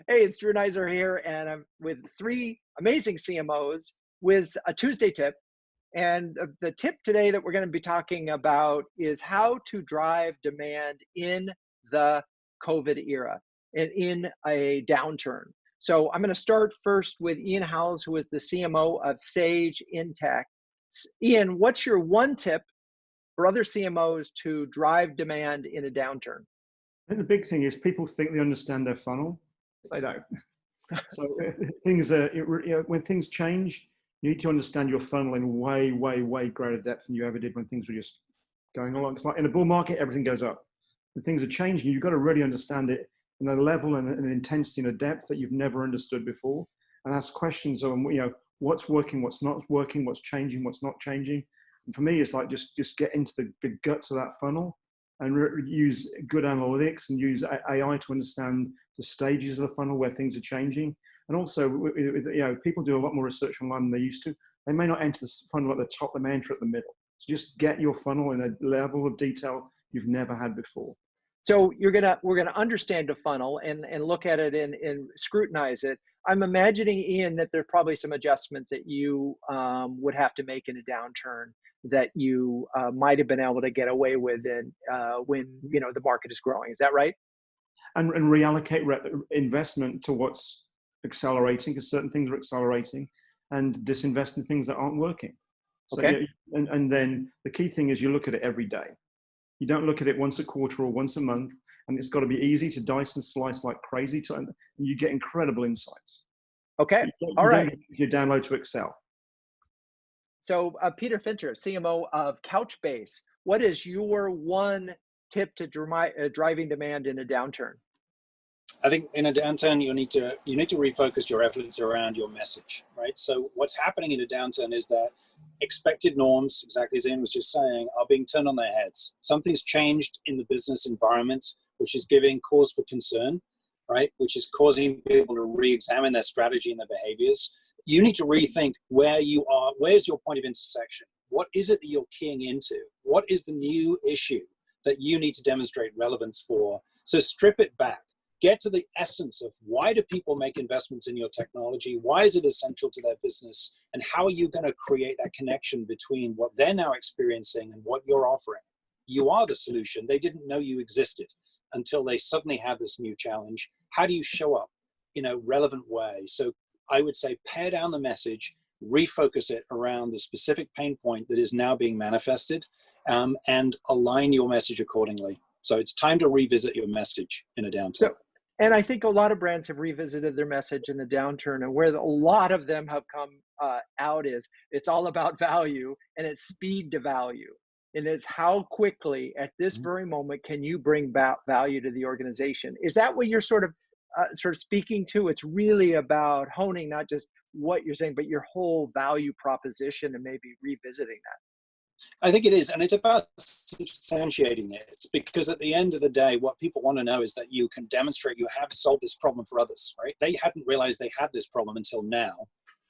Hey, it's Drew Neiser here, and I'm with three amazing CMOs with a Tuesday tip. And the tip today that we're going to be talking about is how to drive demand in the COVID era and in a downturn. So I'm going to start first with Ian Howells, who is the CMO of Sage Intacct. Ian, what's your one tip for other CMOs to drive demand in a downturn? I think the big thing is people think they understand their funnel. They don't. So things are, when things change, you need to understand your funnel in way, way, way greater depth than you ever did when things were just going along. It's like in a bull market, everything goes up. When things are changing, you've got to really understand it in a level and an intensity and a depth that you've never understood before. And ask questions on, what's working, what's not working, what's changing, what's not changing. And for me, it's like just get into the guts of that funnel and use good analytics and use AI to understand the stages of the funnel where things are changing. And also, people do a lot more research online than they used to. They may not enter the funnel at the top, they may enter at the middle. So just get your funnel in a level of detail you've never had before. So we're gonna understand the funnel and look at it and scrutinize it. I'm imagining, Ian, that there's probably some adjustments that you would have to make in a downturn that you might have been able to get away with when the market is growing. Is that right? And reallocate investment to what's accelerating, because certain things are accelerating, and disinvest in things that aren't working. So, okay. And then the key thing is you look at it every day. You don't look at it once a quarter or once a month, and it's got to be easy to dice and slice like crazy, and you get incredible insights. Okay, all right. You download to Excel. So Peter Finter, CMO of Couchbase, what is your one tip to driving demand in a downturn? I think in a downturn, you need to refocus your efforts around your message, right? So what's happening in a downturn is that expected norms, exactly as Ian was just saying, are being turned on their heads. Something's changed in the business environment, which is giving cause for concern, right? Which is causing people to re-examine their strategy and their behaviors. You need to rethink where you are. Where's your point of intersection? What is it that you're keying into? What is the new issue that you need to demonstrate relevance for? So strip it back. Get to the essence of why do people make investments in your technology? Why is it essential to their business? And how are you going to create that connection between what they're now experiencing and what you're offering? You are the solution. They didn't know you existed until they suddenly have this new challenge. How do you show up in a relevant way? So I would say pare down the message, refocus it around the specific pain point that is now being manifested, and align your message accordingly. So it's time to revisit your message in a downturn. And I think a lot of brands have revisited their message in the downturn, and where a lot of them have come out is it's all about value, and it's speed to value. And it's how quickly at this very moment can you bring value to the organization. Is that what you're sort of speaking to? It's really about honing not just what you're saying, but your whole value proposition and maybe revisiting that. I think it is, and it's about substantiating it, because at the end of the day, what people want to know is that you can demonstrate you have solved this problem for others, right? They hadn't realized they had this problem until now,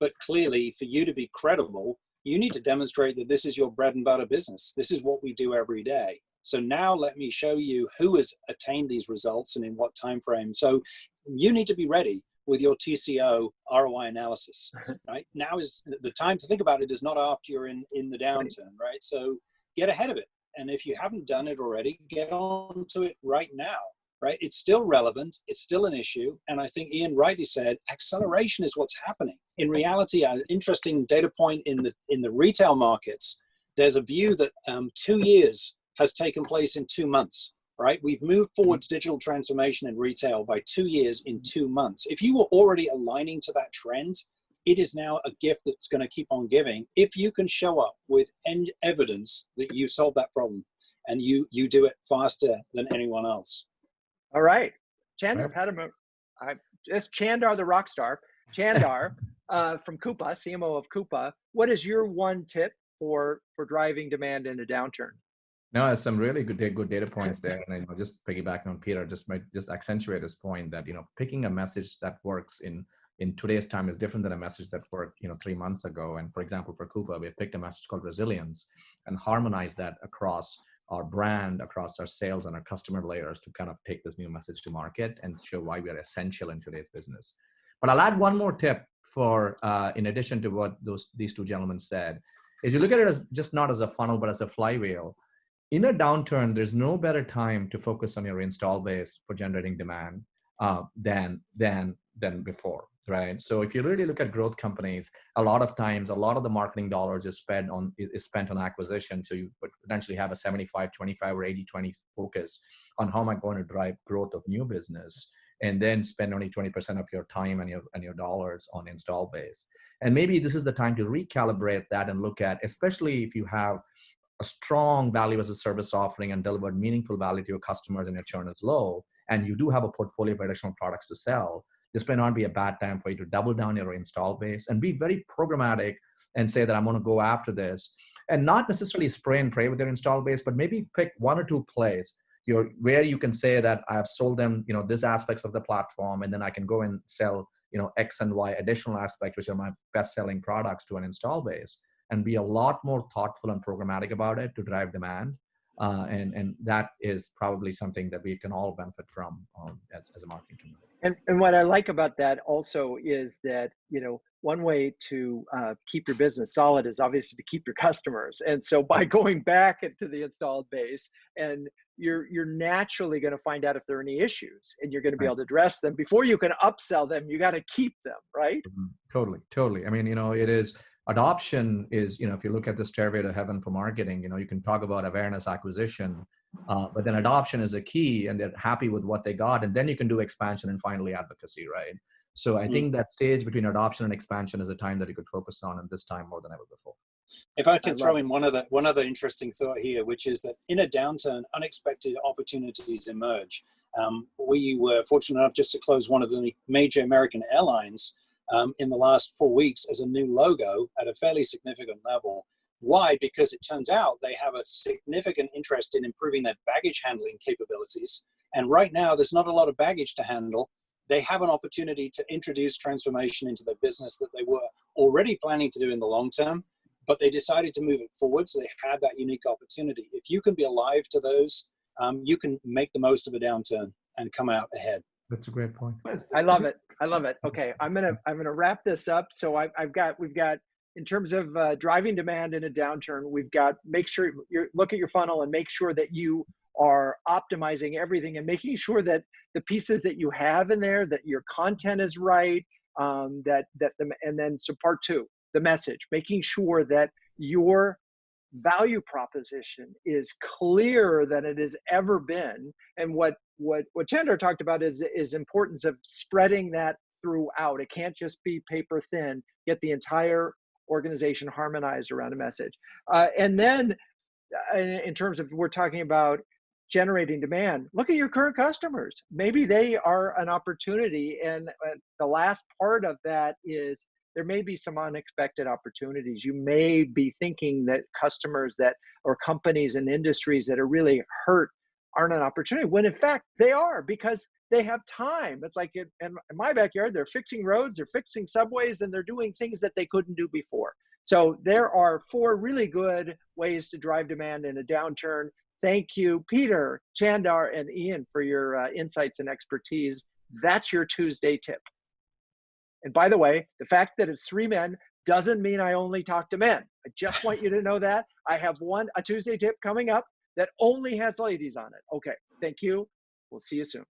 but clearly for you to be credible, you need to demonstrate that this is your bread and butter business. This is what we do every day. So now let me show you who has attained these results and in what time frame. So you need to be ready with your TCO ROI analysis, right? Now is the time to think about it, is not after you're in the downturn, right? So get ahead of it. And if you haven't done it already, get on to it right now, right? It's still relevant. It's still an issue. And I think Ian rightly said, acceleration is what's happening. In reality, an interesting data point in the retail markets, there's a view that 2 years has taken place in 2 months. Right? We've moved forward to digital transformation in retail by 2 years in 2 months. If you were already aligning to that trend, it is now a gift that's going to keep on giving. If you can show up with evidence that you solved that problem and you do it faster than anyone else. All right. Chandar Pattabhiram, it's Chandar the rock star. Chandar from Coupa, CMO of Coupa. What is your one tip for driving demand in a downturn? No, some really good data points there, and just piggybacking on Peter, just accentuate this point that picking a message that works in today's time is different than a message that worked 3 months ago. And for example, for Coupa, we picked a message called resilience and harmonized that across our brand, across our sales and our customer layers to kind of take this new message to market and show why we are essential in today's business. But I'll add one more tip for, in addition to what these two gentlemen said, is you look at it as just not as a funnel, but as a flywheel. In a downturn, there's no better time to focus on your install base for generating demand than before, right? So if you really look at growth companies, a lot of times, a lot of the marketing dollars is spent on acquisition. So you would potentially have a 75-25 or 80-20 focus on how am I going to drive growth of new business, and then spend only 20% of your time and your dollars on install base. And maybe this is the time to recalibrate that and look at, especially if you have a strong value as a service offering and delivered meaningful value to your customers and your churn is low, and you do have a portfolio of additional products to sell, this may not be a bad time for you to double down your install base and be very programmatic and say that I'm going to go after this, and not necessarily spray and pray with your install base, but maybe pick one or two plays where you can say that I have sold them, this aspects of the platform, and then I can go and sell, X and Y additional aspects, which are my best selling products, to an install base, and be a lot more thoughtful and programmatic about it to drive demand. And that is probably something that we can all benefit from as a marketing community. And what I like about that also is that, one way to keep your business solid is obviously to keep your customers. And so by going back into the installed base, and you're naturally going to find out if there are any issues, and you're going to be able to address them before you can upsell them. You got to keep them, right? Totally. I mean, it is. Adoption is, if you look at the stairway to heaven for marketing, you can talk about awareness acquisition, but then adoption is a key, and they're happy with what they got. And then you can do expansion and finally advocacy, right? So I think that stage between adoption and expansion is a time that you could focus on, and this time more than ever before. If I can throw in one other interesting thought here, which is that in a downturn, unexpected opportunities emerge. We were fortunate enough just to close one of the major American airlines in the last 4 weeks as a new logo at a fairly significant level. Why? Because it turns out they have a significant interest in improving their baggage handling capabilities. And right now, there's not a lot of baggage to handle. They have an opportunity to introduce transformation into their business that they were already planning to do in the long term, but they decided to move it forward. So they had that unique opportunity. If you can be alive to those, you can make the most of a downturn and come out ahead. That's a great point. I love it. Okay, I'm gonna wrap this up. So we've got in terms of driving demand in a downturn, we've got make sure you look at your funnel and make sure that you are optimizing everything and making sure that the pieces that you have in there, that your content is right, and then so part two, the message, making sure that your value proposition is clearer than it has ever been. And what Chandar talked about is importance of spreading that throughout. It can't just be paper thin. Get the entire organization harmonized around a message. And then in terms of, we're talking about generating demand, look at your current customers. Maybe they are an opportunity. And the last part of that is there may be some unexpected opportunities. You may be thinking that customers or companies and industries that are really hurt aren't an opportunity, when in fact they are, because they have time. It's like in my backyard, they're fixing roads, they're fixing subways, and they're doing things that they couldn't do before. So there are 4 really good ways to drive demand in a downturn. Thank you, Peter, Chandar, and Ian, for your insights and expertise. That's your Tuesday tip. And by the way, the fact that it's 3 men doesn't mean I only talk to men. I just want you to know that. I have a Tuesday tip coming up that only has ladies on it. Okay, thank you. We'll see you soon.